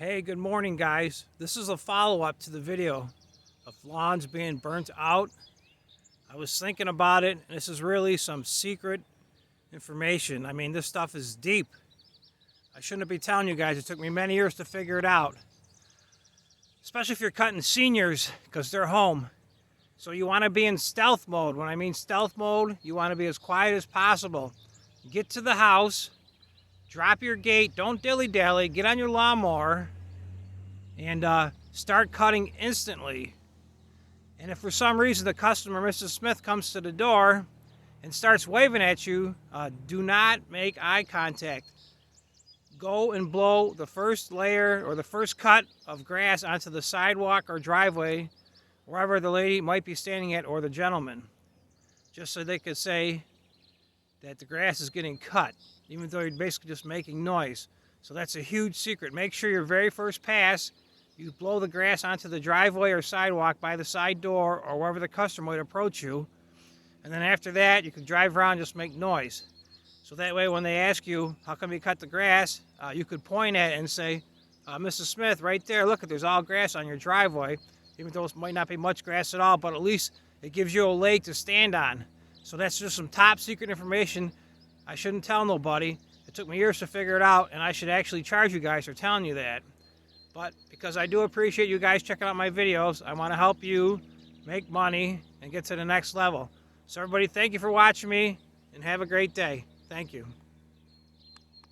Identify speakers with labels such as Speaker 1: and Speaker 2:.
Speaker 1: Hey, good morning, guys. This is a follow-up to the video of lawns being burnt out. I was thinking about it, and this is really some secret information. I mean, this stuff is deep. I shouldn't be telling you guys. It took me many years to figure it out, especially if you're cutting seniors because they're home. So you want to be in stealth mode. When I mean stealth mode, you want to be as quiet as possible. Get to the house, drop your gate, don't dilly-dally, get on your lawnmower, and start cutting instantly. And if for some reason the customer, Mrs. Smith, comes to the door and starts waving at you, do not make eye contact. Go and blow the first layer or the first cut of grass onto the sidewalk or driveway, wherever the lady might be standing at or the gentleman, just so they could say that the grass is getting cut, even though you're basically just making noise. So that's a huge secret. Make sure your very first pass, you blow the grass onto the driveway or sidewalk by the side door or wherever the customer might approach you. And then after that, you can drive around and just make noise. So that way when they ask you, how come you cut the grass, you could point at it and say, Mrs. Smith, right there, look, there's all grass on your driveway. Even though it might not be much grass at all, but at least it gives you a leg to stand on. So that's just some top secret information I shouldn't tell nobody. It took me years to figure it out, and I should actually charge you guys for telling you that. But because I do appreciate you guys checking out my videos, I want to help you make money and get to the next level. So everybody, thank you for watching me, and have a great day. Thank you.